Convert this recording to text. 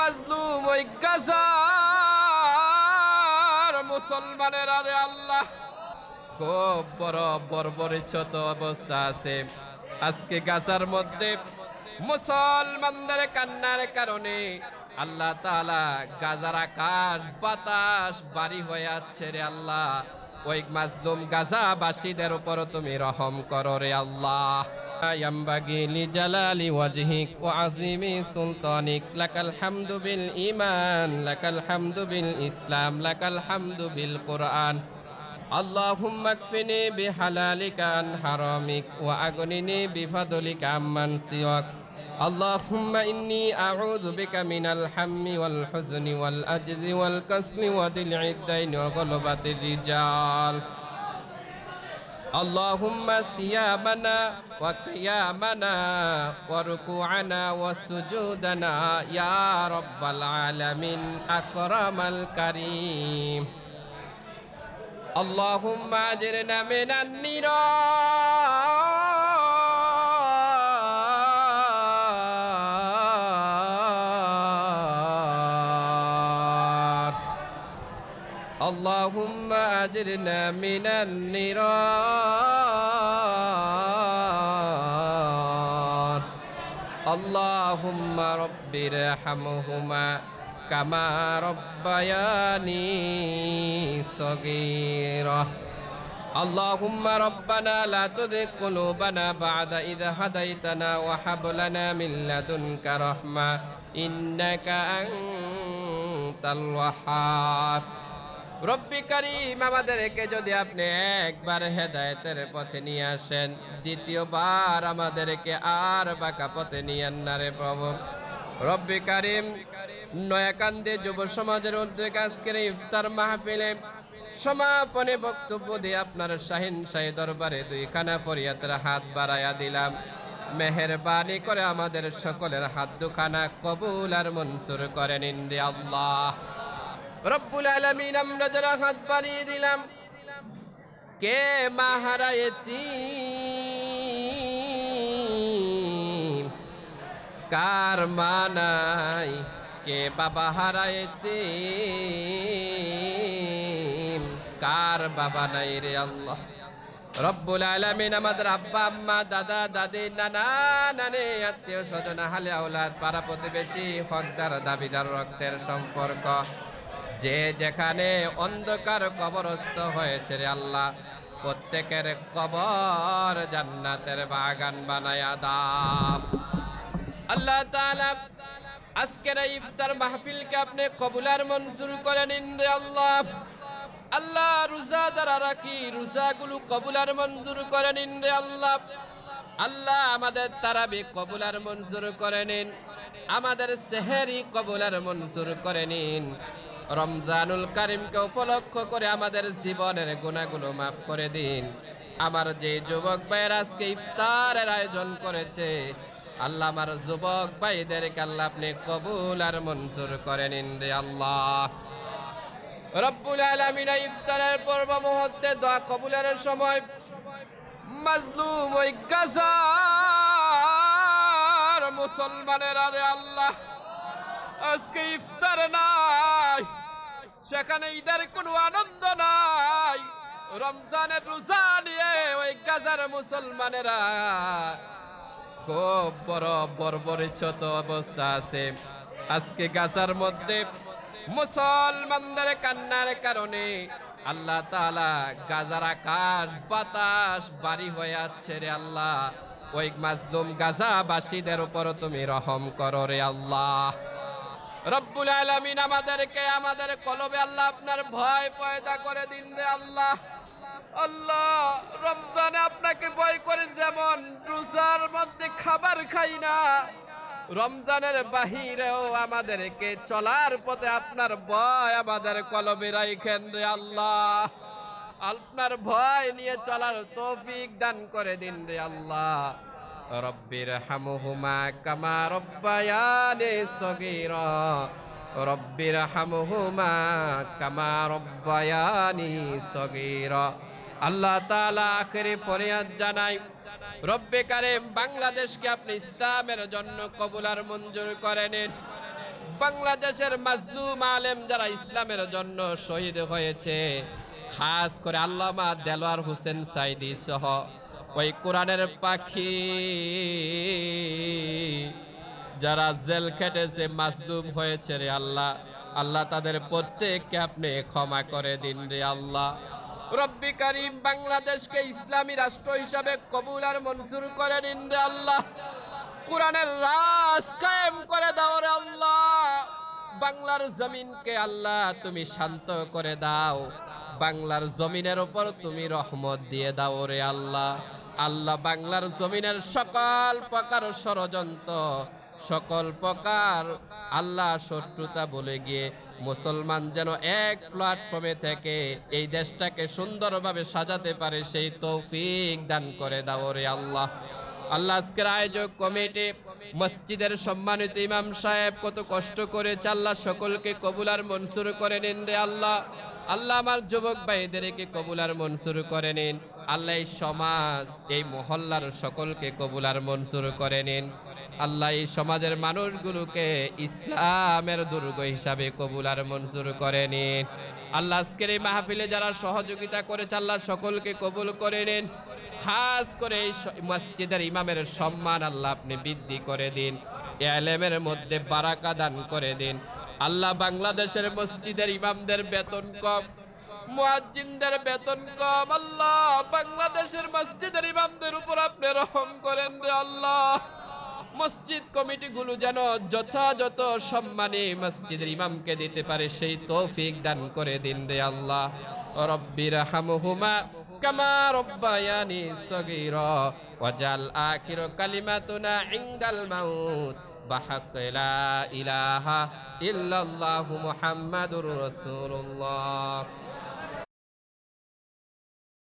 মাজলুম ওই গাজার মুসলমানের আরে আল্লাহ খুব বড় বর্বরিচ্ছত অবস্থা আছে। আজকে গাজার মধ্যে মুসলমানদের কান্নার কারণে আল্লাহ তাআলা গাজার আকাশ বাতাস বাড়ি হয়ে আছে রে আল্লাহ। ওই মাজলুম গাজাবাসীদের উপর তুমি রহম করো রে আল্লাহ। ইয়ামবাগি লিজালালি ওয়াজহিক ওয়া আযীমি সুলতানিক লাকাল হামদু বিল ঈমান লাকাল হামদু বিল ইসলাম লাকাল হামদু বিল কুরআন। اللهم اكفني بحلالك عن حرامك وأغنني بفضلك عمن سواك. اللهم إني أعوذ بك من الهم والحزن والعجز والكسل وضلع الدين وغلبة الرجال. اللهم صيامنا وقيامنا وركوعنا وسجودنا يا رب العالمين أكرم الكريم. اللهم أجرنا من النيران. اللهم أجرنا من النيران. اللهم رب ارحمهما كما ربياني صغيرا. اللهم ربنا لا تزغ قلوبنا بعد إذ هديتنا وهب لنا من لدنك رحمة إنك أنت الوهاب. রব্বি কারীম, আমাদেরকে যদি আপনি একবার হেদায়েতের পথে নিয়ে আসেন, দ্বিতীয়বার আমাদেরকে আর বাঁকা পথে নিয়েন না রে প্রভু। রব্বি কারীম, নয়াকান্দে যুব সমাজের উদ্যোগে আজকের ইফতার মাহফিলে সমাপনী বক্তব্য দিয়ে আপনার শাহিন শাহী দরবারে দুইখানা ফরিয়াদের হাত বাড়াইয়া দিলাম। মেহেরবানি করে আমাদের সকলের হাত দুখানা কবুল আর মঞ্জুর করে নিন রে আল্লাহ রব্বুল আলামিন। আমরা যারা হাত বাড়িয়ে দিলাম, কে মা হারায়েছি, কার মা নাই, কে বাবা হারায়েছে, কার বাবা নাই রে আল্লাহ রব্বুল আলামিন। আমাদের আব্বা আম্মা দাদা দাদি নানা নানি আত্মীয় স্বজন আহলে আওলাদ পাড়া প্রতিবেশী হকদার দাবিদার রক্তের সম্পর্ক যে যেখানে অন্ধকার কবরস্থ হয়েছে রে আল্লাহ, প্রত্যেকের কবর জান্নাতের বাগান বানায়া দাও আল্লাহ তাআলা। আজকের ইফতার মাহফিলকে আপনি কবুল আর মঞ্জুর করে নিন রে আল্লাহ। আল্লাহ রোজা যারা রাখি রোজাগুলো কবুল আর মঞ্জুর করে নিন রে আল্লাহ। আল্লাহ আমাদের তারাবি কবুল আর মঞ্জুর করে নিন, আমাদের সেহরি কবুল আর মঞ্জুর করে নিন। রমজানুল কারীমকে উপলক্ষ করে আমাদের জীবনের গুনাহগুলো মাফ করে দিন। আমার যে যুবক ভাইয়েরা আজকে ইফতারের আয়োজন করেছে আল্লাহ, আমার যুবক ভাইদেরকে আল্লাহ আপনি কবুল আর মঞ্জুর করে নিন রে আল্লাহ রব্বুল আলামিন। ইফতারের পূর্ব মুহূর্তে দোয়া কবুলের সময় মাজলুম ওই গাজার মুসলমানের আরে আল্লাহ, আজকে ইফতার নাই, সেখানে ঈদের কোনো আনন্দ নাই। রমজানের রোজা নিয়ে ওই গাজার মুসলমানেরা খুব বড় বর্বরিচ্ছত অবস্থা আছে। আজকে গাজার মধ্যে মুসলমানদের কান্নার কারণে আল্লাহ তাআলা গাজার আকাশ বাতাস বাড়ি হয়ে আছে রে আল্লাহ। ওই মাজলুম গাজাবাসীদের উপর তুমি রহম করো রে আল্লাহ রব্বুল আলামিন। আমাদেরকে আমাদের কলবে আল্লাহ আপনার ভয় পয়দা করে দিন রে আল্লাহ। আল্লাহ রমজানে আপনাকে ভয় করেন, যেমন রোজার মধ্যে খাবার খাই না, রমজানের বাহিরেও আমাদেরকে চলার পথে আপনার ভয় আমাদের কলবে রাখেন রে আল্লাহ। আপনার ভয় নিয়ে চলার তৌফিক দান করে দিন রে আল্লাহ। রব্বির হামহুমা কামা রব্বায়ানি সগীরা, রব্বির হামহুমা কামা রব্বায়ানি সগীরা। আল্লাহ তাআলা আখেরি ফরিয়াদ জানাই, রব্বে কারীম বাংলাদেশকে আপনি ইসলামের জন্য কবুল আর মঞ্জুর করে নিন। বাংলাদেশের মাজলুম আলেম যারা ইসলামের জন্য শহীদ হয়েছে, খাস করে আল্লামা দেলোয়ার হোসেন সাইদি সহ ওই কোরআনের পাখি যারা জেল খেটেছে, মাজলুম হয়েছে রে আল্লাহ, আল্লাহ তাদের প্রত্যেককে আপনি ক্ষমা করে দিন রে আল্লাহ। রব্বি কারীম বাংলাদেশকে ইসলামী রাষ্ট্র হিসাবে কবুল আর মঞ্জুর করে নিন রে আল্লাহ। কোরআনের রাজ কায়েম করে দাও রে আল্লাহ। বাংলার জমিনকে আল্লাহ তুমি শান্ত করে দাও, বাংলার জমিনের উপর তুমি রহমত দিয়ে দাও রে আল্লাহ। আল্লাহ বাংলার জমিনের সকল প্রকার ষড়যন্ত্র, সকল প্রকার আল্লাহ শত্রুতা বলে গিয়ে মুসলমান যেন এক প্ল্যাটফর্মে থেকে এই দেশটাকে সুন্দরভাবে সাজাতে পারে, সেই তৌফিক দান করে দাও রে আল্লাহ। আল্লাহ আজকের আয়োজক কমিটি, মসজিদের সম্মানিত ইমাম সাহেব কত কষ্ট করেছে, আল্লাহ সকলকে কবুল আর মঞ্জুর করে নিন রে আল্লাহ। আল্লাহ আমার যুবক ভাইদেরকে কবুল আর মঞ্জুর করে নিন আল্লাহ। এই সমাজ, এই মহল্লার সকলকে কবুল আর মঞ্জুর করে নিন আল্লাহ। এই সমাজের মানুষগুলোকে ইসলামের দুর্গ হিসাবে কবুল আর মঞ্জুর করে নিন আল্লাহ। আজকের এই মাহফিলে যারা সহযোগিতা করেছে আল্লাহ সকলকে কবুল করে নিন। খাস করে এই মসজিদের ইমামের সম্মান আল্লাহ আপনি বৃদ্ধি করে দিন, ইলমের মধ্যে বারাকা দান করে দিন আল্লাহ। বাংলাদেশের মসজিদের ইমামদের বেতন কম, মুয়াজ্জিনদের বেতন কম আল্লাহ। বাংলাদেশের মসজিদের ইমামদের উপর আপনি রহম করেন রে আল্লাহ। মসজিদ কমিটিগুলো যেন যথাযথ সম্মানে মসজিদের ইমামকে দিতে পারে, সেই তৌফিক দান করে দিন রে আল্লাহ। রব্বিরহামহুমা কামা রব্বায়ানি সগীরা ওয়াজাল আখির কালিমাতুনা ইনদাল মাউত বাহাক লা ইলাহা ইল্লাল্লাহু মুহাম্মাদুর রাসূলুল্লাহ।